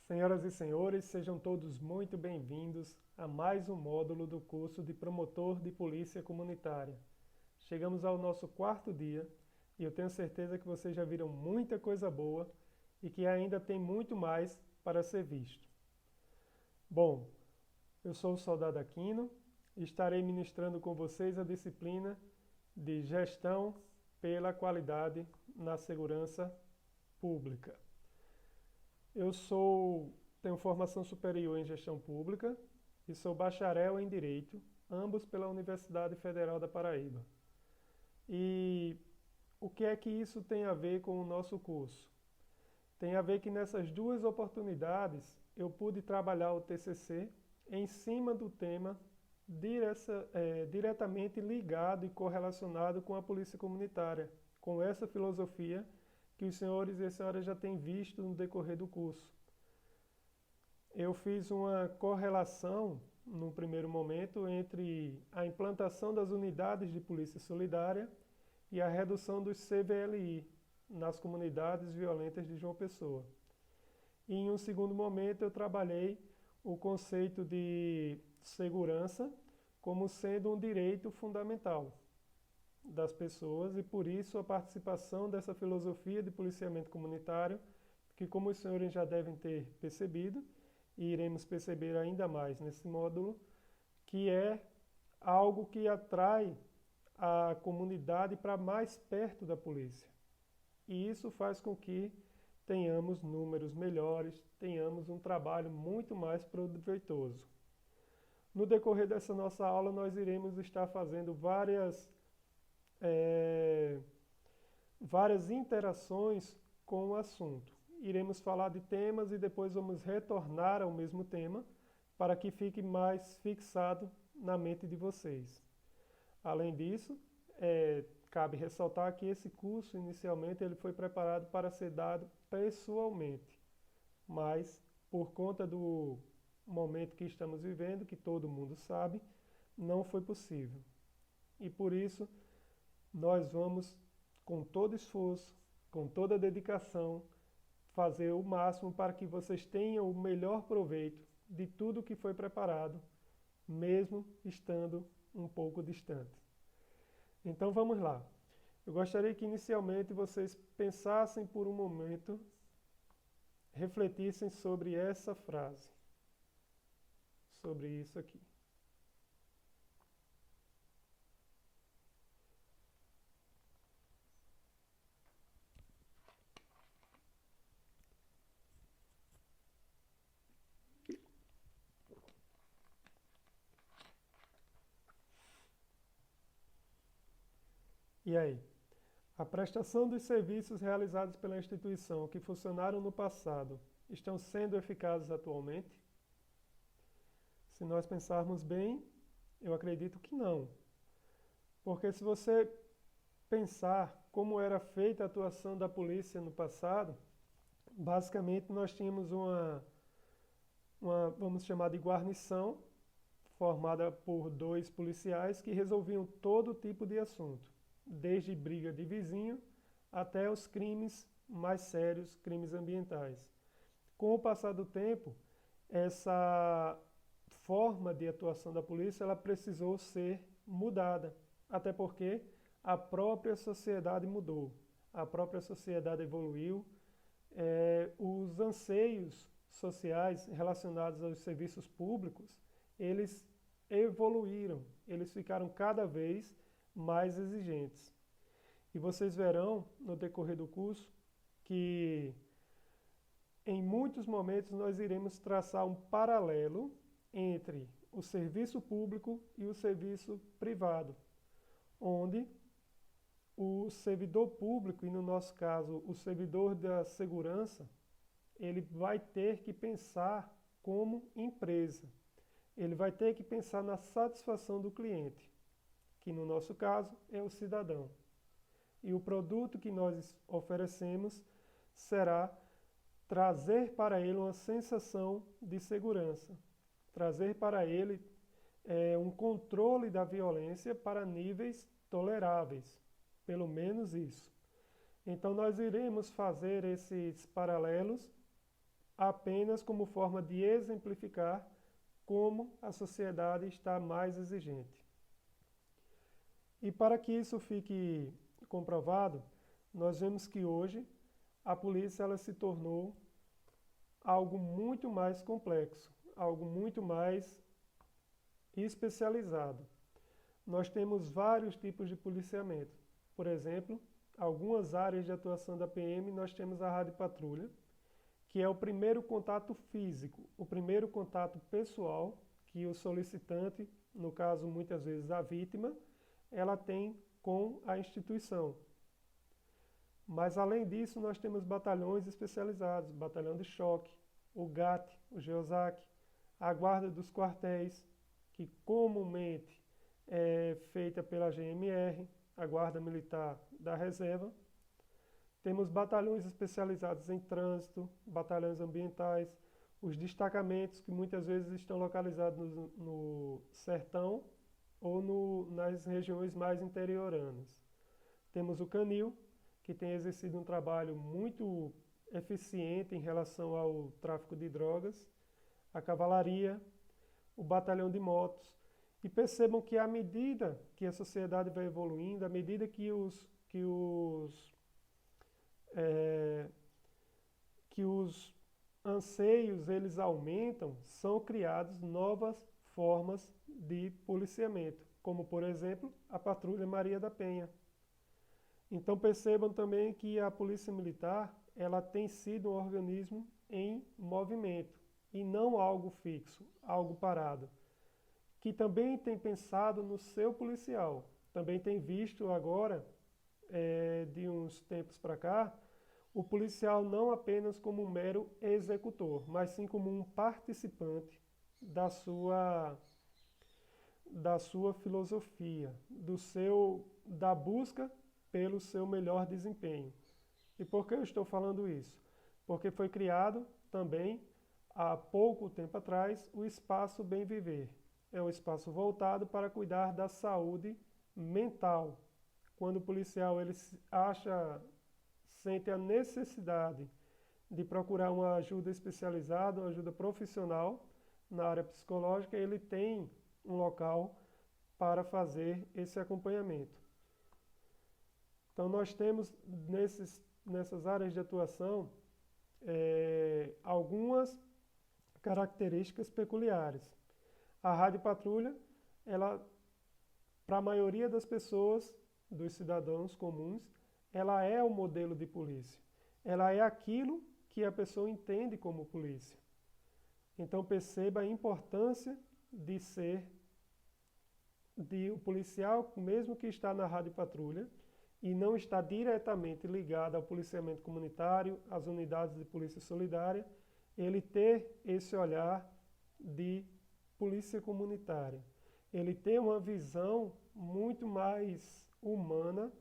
Senhoras e senhores, sejam todos muito bem-vindos a mais um módulo do curso de Promotor de Polícia Comunitária. Chegamos ao nosso quarto dia e eu tenho certeza que vocês já viram muita coisa boa e que ainda tem muito mais para ser visto. Bom, eu sou o Soldado Aquino e estarei ministrando com vocês a disciplina de Gestão pela Qualidade na Segurança Pública. Tenho formação superior em gestão pública e sou bacharel em Direito, ambos pela Universidade Federal da Paraíba. E o que é que isso tem a ver com o nosso curso? Tem a ver que nessas duas oportunidades eu pude trabalhar o TCC em cima do tema diretamente ligado e correlacionado com a polícia comunitária, com essa filosofia que os senhores e as senhoras já têm visto no decorrer do curso. Eu fiz uma correlação, num primeiro momento, entre a implantação das unidades de polícia solidária e a redução dos CVLI nas comunidades violentas de João Pessoa. E em um segundo momento eu trabalhei o conceito de segurança como sendo um direito fundamental das pessoas e por isso a participação dessa filosofia de policiamento comunitário, que como os senhores já devem ter percebido, e iremos perceber ainda mais nesse módulo, que é algo que atrai a comunidade para mais perto da polícia. E isso faz com que tenhamos números melhores, tenhamos um trabalho muito mais proveitoso. No decorrer dessa nossa aula, nós iremos estar fazendo várias interações com o assunto. Iremos falar de temas e depois vamos retornar ao mesmo tema para que fique mais fixado na mente de vocês. Além disso, cabe ressaltar que esse curso, inicialmente, ele foi preparado para ser dado pessoalmente, mas por conta do momento que estamos vivendo, que todo mundo sabe, não foi possível. E por isso, nós vamos, com todo esforço, com toda dedicação, fazer o máximo para que vocês tenham o melhor proveito de tudo que foi preparado, mesmo estando um pouco distante. Então vamos lá. Eu gostaria que inicialmente vocês pensassem por um momento, refletissem sobre essa frase, sobre isso aqui. E aí? A prestação dos serviços realizados pela instituição que funcionaram no passado estão sendo eficazes atualmente? Se nós pensarmos bem, eu acredito que não. Porque se você pensar como era feita a atuação da polícia no passado, basicamente nós tínhamos vamos chamar de guarnição, formada por 2 policiais que resolviam todo tipo de assunto, desde briga de vizinho até os crimes mais sérios, crimes ambientais. Com o passar do tempo, essa forma de atuação da polícia ela precisou ser mudada, até porque a própria sociedade mudou, a própria sociedade evoluiu, os anseios sociais relacionados aos serviços públicos, eles evoluíram, eles ficaram cada vez mais exigentes. E vocês verão no decorrer do curso que em muitos momentos nós iremos traçar um paralelo entre o serviço público e o serviço privado, onde o servidor público, e no nosso caso o servidor da segurança, ele vai ter que pensar como empresa. Ele vai ter que pensar na satisfação do cliente, que no nosso caso é o cidadão. E o produto que nós oferecemos será trazer para ele uma sensação de segurança, trazer para ele um controle da violência para níveis toleráveis, pelo menos isso. Então nós iremos fazer esses paralelos apenas como forma de exemplificar como a sociedade está mais exigente. E para que isso fique comprovado, nós vemos que hoje a polícia ela se tornou algo muito mais complexo, algo muito mais especializado. Nós temos vários tipos de policiamento. Por exemplo, algumas áreas de atuação da PM, nós temos a rádio patrulha, que é o primeiro contato físico, o primeiro contato pessoal que o solicitante, no caso muitas vezes a vítima, ela tem com a instituição. Mas além disso, nós temos batalhões especializados, batalhão de choque, o GAT, o GEOSAC, a guarda dos quartéis, que comumente é feita pela GMR, a Guarda Militar da Reserva. Temos batalhões especializados em trânsito, batalhões ambientais, os destacamentos que muitas vezes estão localizados no sertão ou nas regiões mais interioranas. Temos o Canil, que tem exercido um trabalho muito eficiente em relação ao tráfico de drogas, a Cavalaria, o Batalhão de Motos. E percebam que à medida que a sociedade vai evoluindo, à medida que os anseios eles aumentam, são criadas novas formas de policiamento, como por exemplo a Patrulha Maria da Penha. Então percebam também que a Polícia Militar ela tem sido um organismo em movimento e não algo fixo, algo parado, que também tem pensado no seu policial, também tem visto agora, de uns tempos para cá, o policial não apenas como um mero executor, mas sim como um participante da sua filosofia, da busca pelo seu melhor desempenho. E por que eu estou falando isso? Porque foi criado também, há pouco tempo atrás, o Espaço Bem Viver. É um espaço voltado para cuidar da saúde mental. Quando o policial ele sente a necessidade de procurar uma ajuda especializada, uma ajuda profissional na área psicológica, ele tem um local para fazer esse acompanhamento. Então nós temos nessas áreas de atuação algumas características peculiares. A rádio patrulha, ela, para a maioria das pessoas, dos cidadãos comuns, ela é o modelo de polícia. Ela é aquilo que a pessoa entende como polícia. Então perceba a importância de o policial, mesmo que está na rádio patrulha, e não está diretamente ligado ao policiamento comunitário, às unidades de polícia solidária, ele ter esse olhar de polícia comunitária. Ele ter uma visão muito mais humana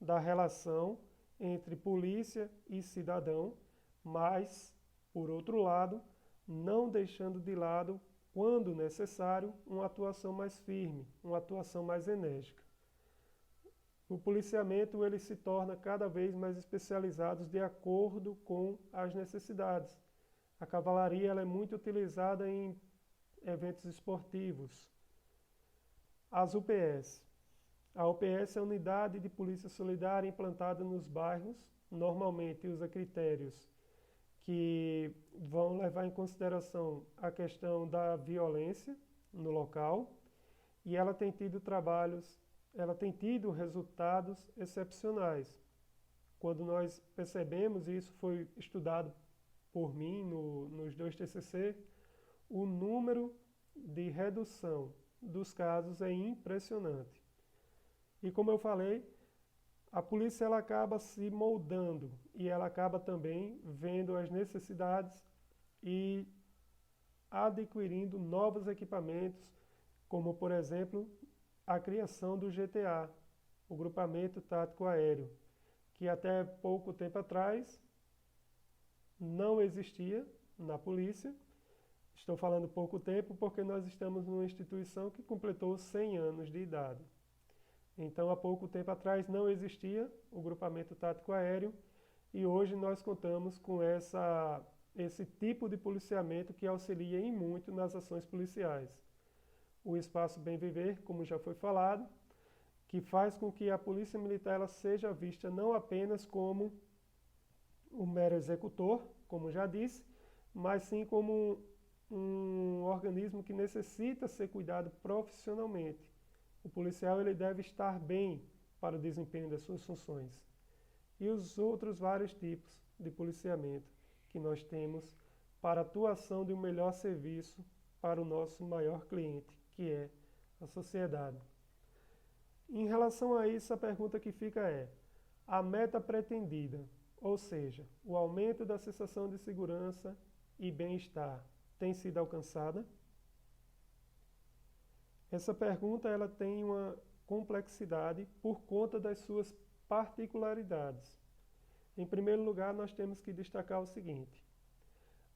da relação entre polícia e cidadão, mas, por outro lado, não deixando de lado, quando necessário, uma atuação mais firme, uma atuação mais enérgica. O policiamento ele se torna cada vez mais especializado de acordo com as necessidades. A cavalaria ela é muito utilizada em eventos esportivos. As UPS. A UPS é a Unidade de Polícia Solidária implantada nos bairros, normalmente usa critérios que vão levar em consideração a questão da violência no local, e ela tem tido resultados excepcionais. Quando nós percebemos, e isso foi estudado por mim nos 2 TCC, o número de redução dos casos é impressionante. E como eu falei, a polícia ela acaba se moldando e ela acaba também vendo as necessidades e adquirindo novos equipamentos, como por exemplo a criação do GTA, o Grupamento Tático Aéreo, que até pouco tempo atrás não existia na polícia. Estou falando pouco tempo porque nós estamos numa instituição que completou 100 anos de idade. Então, há pouco tempo atrás não existia o Grupamento Tático Aéreo e hoje nós contamos com essa esse tipo de policiamento que auxilia em muito nas ações policiais. O espaço Bem Viver, como já foi falado, que faz com que a polícia militar ela seja vista não apenas como um mero executor, como já disse, mas sim como um organismo que necessita ser cuidado profissionalmente. O policial ele deve estar bem para o desempenho das suas funções. E os outros vários tipos de policiamento que nós temos para a atuação de um melhor serviço para o nosso maior cliente, que é a sociedade. Em relação a isso, a pergunta que fica é: a meta pretendida, ou seja, o aumento da sensação de segurança e bem-estar, tem sido alcançada? Essa pergunta ela tem uma complexidade por conta das suas particularidades. Em primeiro lugar, nós temos que destacar o seguinte: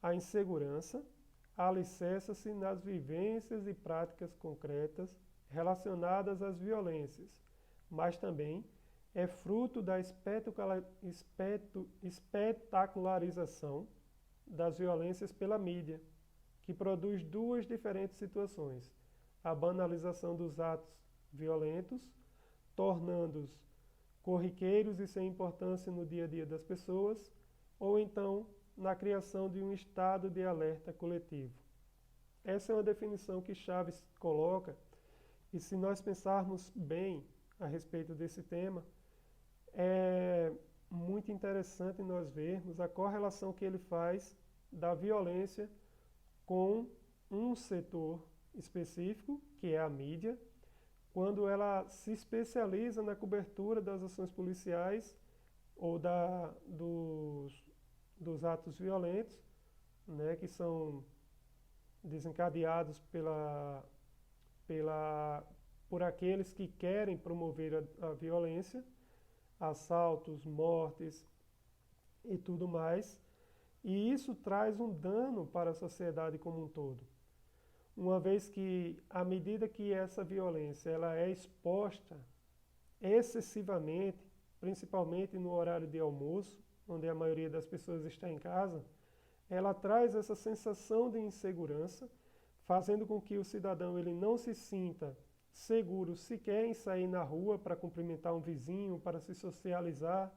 a insegurança alicerça-se nas vivências e práticas concretas relacionadas às violências, mas também é fruto da espetacularização das violências pela mídia, que produz duas diferentes situações: a banalização dos atos violentos, tornando-os corriqueiros e sem importância no dia a dia das pessoas, ou então na criação de um estado de alerta coletivo. Essa é uma definição que Chaves coloca, e se nós pensarmos bem a respeito desse tema, é muito interessante nós vermos a correlação que ele faz da violência com um setor específico, que é a mídia, quando ela se especializa na cobertura das ações policiais ou dos atos violentos, né, que são desencadeados por aqueles que querem promover a violência, assaltos, mortes e tudo mais. E isso traz um dano para a sociedade como um todo. Uma vez que, à medida que essa violência ela é exposta excessivamente, principalmente no horário de almoço, onde a maioria das pessoas está em casa, ela traz essa sensação de insegurança, fazendo com que o cidadão ele não se sinta seguro sequer em sair na rua para cumprimentar um vizinho, para se socializar,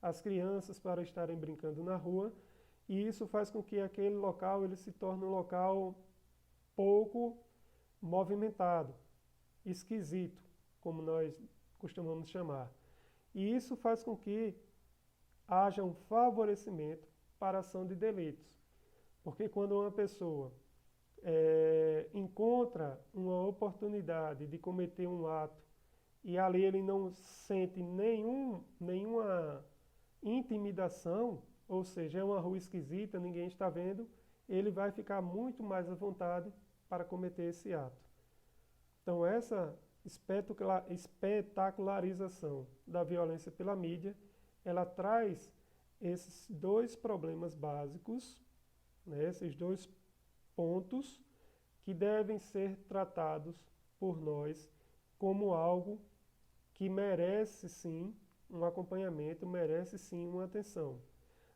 as crianças para estarem brincando na rua, e isso faz com que aquele local ele se torne um local pouco movimentado, esquisito, como nós costumamos chamar. E isso faz com que haja um favorecimento para a ação de delitos. Porque quando uma pessoa encontra uma oportunidade de cometer um ato e ali ele não sente nenhuma intimidação, ou seja, é uma rua esquisita, ninguém está vendo, ele vai ficar muito mais à vontade para cometer esse ato. Então essa espetacularização da violência pela mídia, ela traz esses dois problemas básicos, né, esses dois pontos que devem ser tratados por nós como algo que merece sim um acompanhamento, merece sim uma atenção.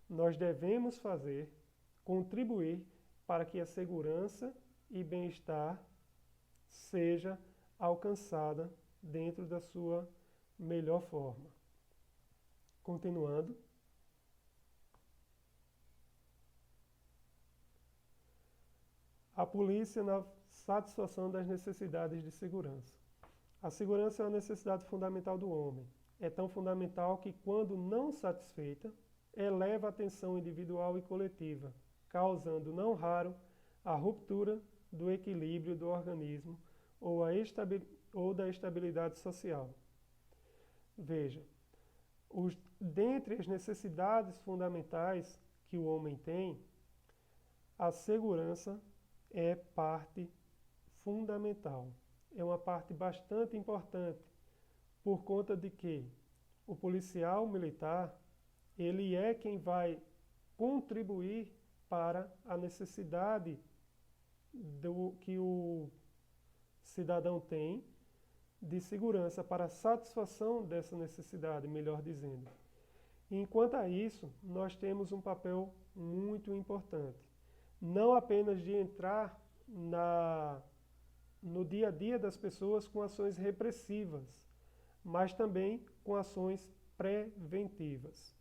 Nós devemos contribuir para que a segurança e bem-estar seja alcançada dentro da sua melhor forma. Continuando. A polícia na satisfação das necessidades de segurança. A segurança é uma necessidade fundamental do homem. É tão fundamental que, quando não satisfeita, eleva a tensão individual e coletiva, causando, não raro, a ruptura do equilíbrio do organismo ou da estabilidade social. Veja, dentre as necessidades fundamentais que o homem tem, a segurança é parte fundamental. É uma parte bastante importante, por conta de que o policial militar, ele é quem vai contribuir para a necessidade que o cidadão tem de segurança, para a satisfação dessa necessidade, melhor dizendo. E, enquanto a isso, nós temos um papel muito importante. Não apenas de entrar no dia a dia das pessoas com ações repressivas, mas também com ações preventivas.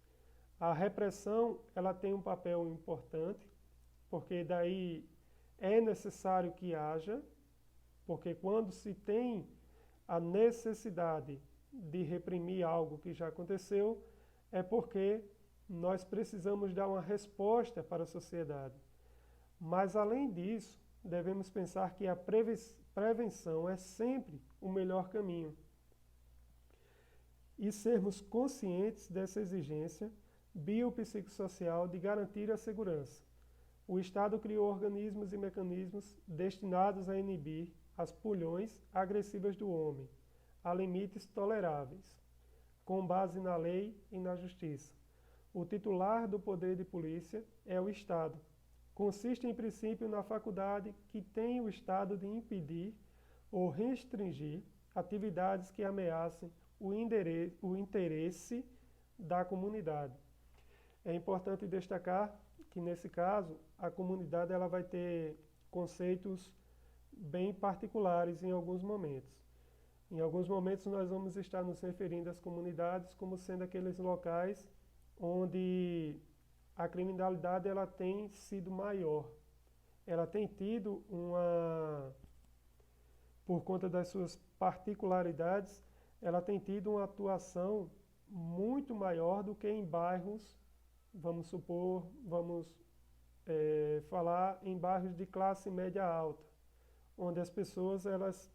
A repressão, ela tem um papel importante, porque daí é necessário que haja, porque quando se tem a necessidade de reprimir algo que já aconteceu, é porque nós precisamos dar uma resposta para a sociedade. Mas, além disso, devemos pensar que a prevenção é sempre o melhor caminho. E sermos conscientes dessa exigência biopsicossocial de garantir a segurança. O Estado criou organismos e mecanismos destinados a inibir as pulhões agressivas do homem, a limites toleráveis, com base na lei e na justiça. O titular do poder de polícia é o Estado. Consiste, em princípio, na faculdade que tem o Estado de impedir ou restringir atividades que ameacem o interesse da comunidade. É importante destacar que, nesse caso, a comunidade ela vai ter conceitos bem particulares em alguns momentos. Em alguns momentos nós vamos estar nos referindo às comunidades como sendo aqueles locais onde a criminalidade ela tem sido maior. Ela tem tido por conta das suas particularidades, ela tem tido uma atuação muito maior do que em bairros, vamos falar em bairros de classe média alta, onde as pessoas elas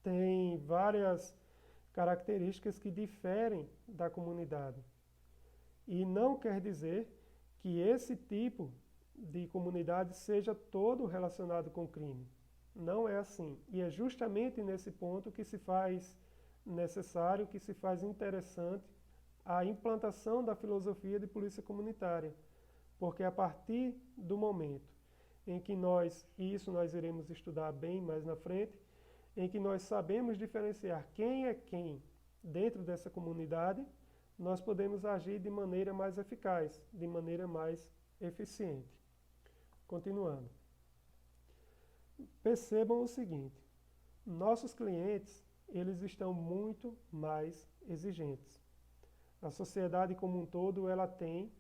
têm várias características que diferem da comunidade. E não quer dizer que esse tipo de comunidade seja todo relacionado com crime. Não é assim. E é justamente nesse ponto que se faz necessário, que se faz interessante a implantação da filosofia de polícia comunitária. Porque a partir do momento em que e isso nós iremos estudar bem mais na frente, em que nós sabemos diferenciar quem é quem dentro dessa comunidade, nós podemos agir de maneira mais eficaz, de maneira mais eficiente. Continuando. Percebam o seguinte, nossos clientes, eles estão muito mais exigentes. A sociedade como um todo, ela tem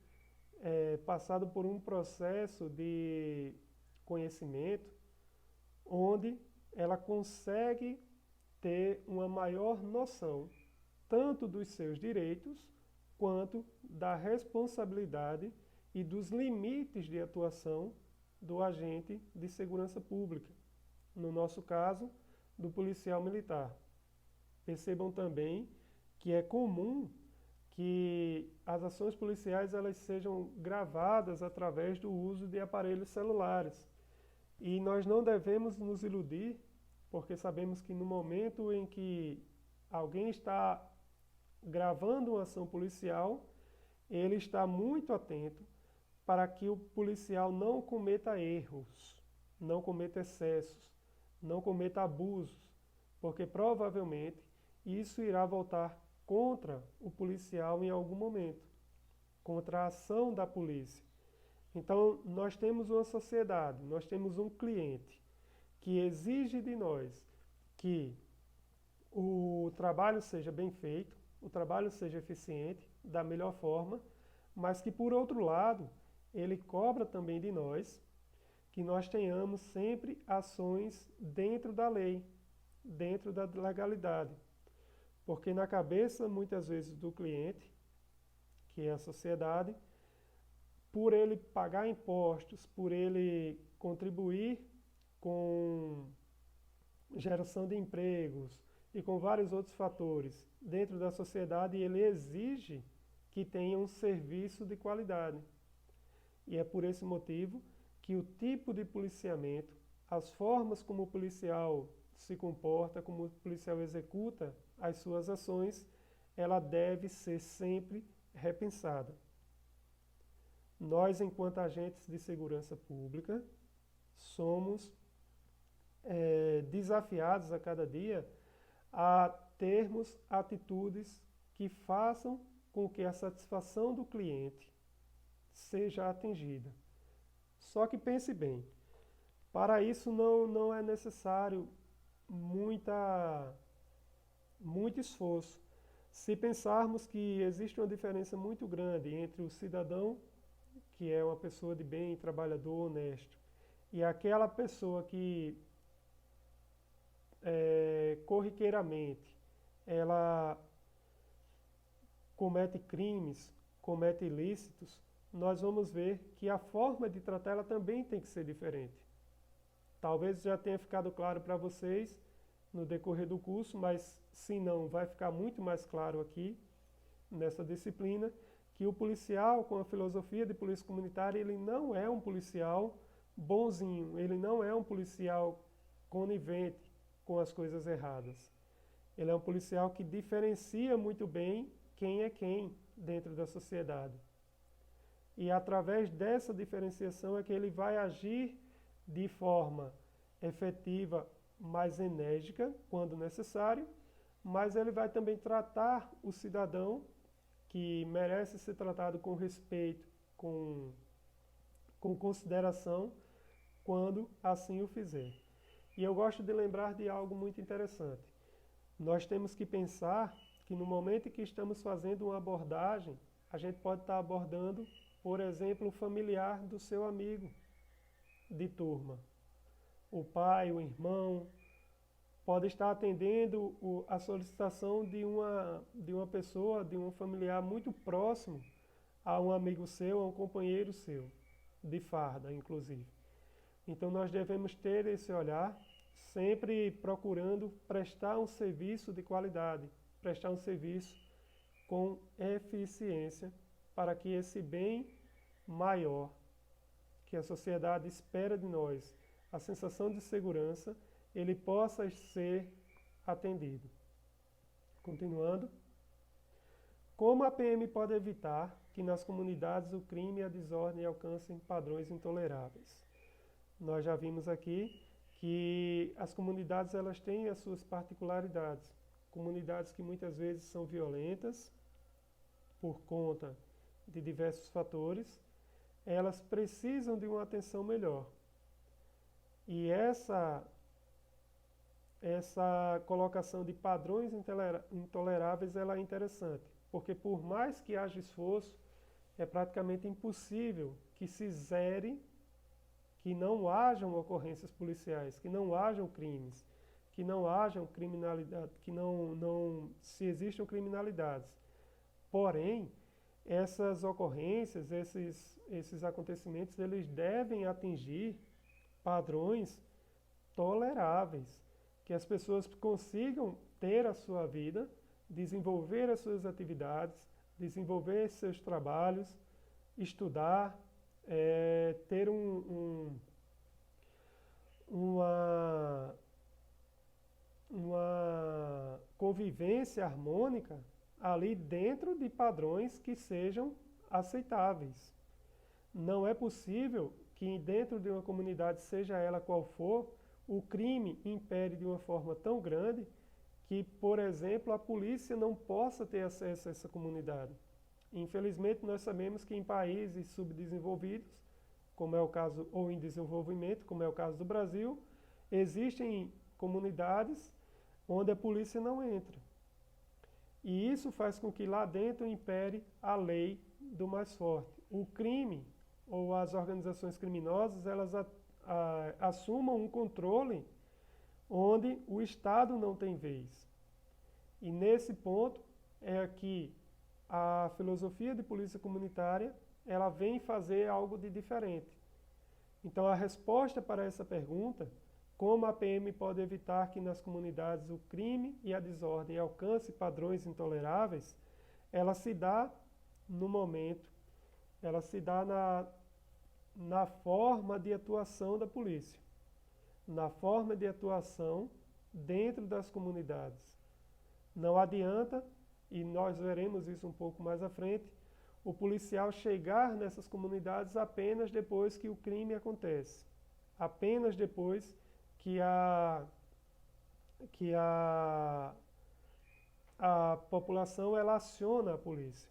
passado por um processo de conhecimento onde ela consegue ter uma maior noção tanto dos seus direitos quanto da responsabilidade e dos limites de atuação do agente de segurança pública, no nosso caso, do policial militar. Percebam também que é comum que as ações policiais elas sejam gravadas através do uso de aparelhos celulares. E nós não devemos nos iludir, porque sabemos que no momento em que alguém está gravando uma ação policial, ele está muito atento para que o policial não cometa erros, não cometa excessos, não cometa abusos, porque provavelmente isso irá voltar contra o policial em algum momento, contra a ação da polícia. Então, nós temos uma sociedade, nós temos um cliente que exige de nós que o trabalho seja bem feito, o trabalho seja eficiente, da melhor forma, mas que, por outro lado, ele cobra também de nós que nós tenhamos sempre ações dentro da lei, dentro da legalidade. Porque na cabeça, muitas vezes, do cliente, que é a sociedade, por ele pagar impostos, por ele contribuir com geração de empregos e com vários outros fatores dentro da sociedade, ele exige que tenha um serviço de qualidade. E é por esse motivo que o tipo de policiamento, as formas como o policial se comporta, como o policial executa as suas ações, ela deve ser sempre repensada. Nós, enquanto agentes de segurança pública, somos desafiados a cada dia a termos atitudes que façam com que a satisfação do cliente seja atingida. Só que pense bem, para isso não é necessário muito esforço. Se pensarmos que existe uma diferença muito grande entre o cidadão, que é uma pessoa de bem, trabalhador, honesto, e aquela pessoa que corriqueiramente ela comete crimes, comete ilícitos, nós vamos ver que a forma de tratar ela também tem que ser diferente. Talvez já tenha ficado claro para vocês no decorrer do curso, mas se não, vai ficar muito mais claro aqui nessa disciplina, que o policial com a filosofia de polícia comunitária, ele não é um policial bonzinho, ele não é um policial conivente com as coisas erradas. Ele é um policial que diferencia muito bem quem é quem dentro da sociedade. E através dessa diferenciação é que ele vai agir de forma efetiva, mais enérgica, quando necessário, mas ele vai também tratar o cidadão que merece ser tratado com respeito, com consideração, quando assim o fizer. E eu gosto de lembrar de algo muito interessante. Nós temos que pensar que no momento em que estamos fazendo uma abordagem, a gente pode estar abordando, por exemplo, um familiar do seu amigo de turma. O pai, o irmão, pode estar atendendo a solicitação de uma pessoa, de um familiar muito próximo a um amigo seu, a um companheiro seu, de farda, inclusive. Então nós devemos ter esse olhar, sempre procurando prestar um serviço de qualidade, prestar um serviço com eficiência, para que esse bem maior que a sociedade espera de nós, a sensação de segurança, ele possa ser atendido. Continuando. Como a PM pode evitar que nas comunidades o crime e a desordem alcancem padrões intoleráveis? Nós já vimos aqui que as comunidades elas têm as suas particularidades. Comunidades que muitas vezes são violentas por conta de diversos fatores, elas precisam de uma atenção melhor. E essa colocação de padrões intoleráveis ela é interessante, porque por mais que haja esforço, é praticamente impossível que se zere, que não hajam ocorrências policiais, que não hajam crimes, que não hajam criminalidade, que não se existam criminalidades. Porém, essas ocorrências, esses acontecimentos, eles devem atingir padrões toleráveis, que as pessoas consigam ter a sua vida, desenvolver as suas atividades, desenvolver seus trabalhos, estudar, ter uma convivência harmônica ali dentro de padrões que sejam aceitáveis. Não é possível que dentro de uma comunidade, seja ela qual for, o crime impere de uma forma tão grande que, por exemplo, a polícia não possa ter acesso a essa comunidade. Infelizmente, nós sabemos que em países subdesenvolvidos, como é o caso, ou em desenvolvimento, como é o caso do Brasil, existem comunidades onde a polícia não entra. E isso faz com que lá dentro impere a lei do mais forte. O crime ou as organizações criminosas, elas assumam um controle onde o Estado não tem vez. E nesse ponto é que a filosofia de polícia comunitária, ela vem fazer algo de diferente. Então a resposta para essa pergunta, como a PM pode evitar que nas comunidades o crime e a desordem alcance padrões intoleráveis, ela se dá no momento, ela se dá na forma de atuação da polícia, na forma de atuação dentro das comunidades. Não adianta, e nós veremos isso um pouco mais à frente, o policial chegar nessas comunidades apenas depois que o crime acontece, apenas depois que a população ela aciona a polícia.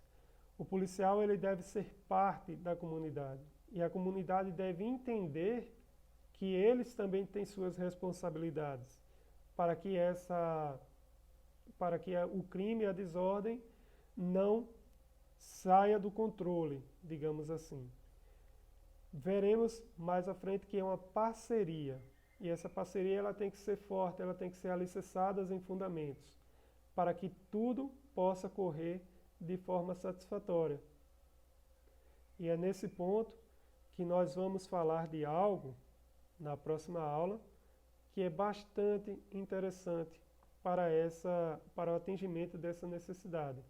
O policial ele deve ser parte da comunidade e a comunidade deve entender que eles também têm suas responsabilidades para que o crime e a desordem não saia do controle, digamos assim. Veremos mais à frente que é uma parceria, e essa parceria ela tem que ser forte, ela tem que ser alicerçada em fundamentos, para que tudo possa correr de forma satisfatória. E é nesse ponto que nós vamos falar de algo na próxima aula, que é bastante interessante para o atingimento dessa necessidade.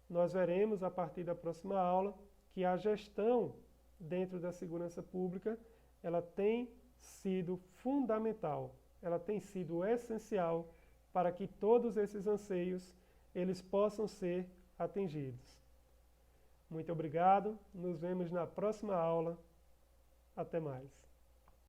Nós veremos a partir da próxima aula que a gestão dentro da segurança pública, ela tem sido fundamental, ela tem sido essencial para que todos esses anseios eles possam ser atingidos. Muito obrigado, nos vemos na próxima aula. Até mais.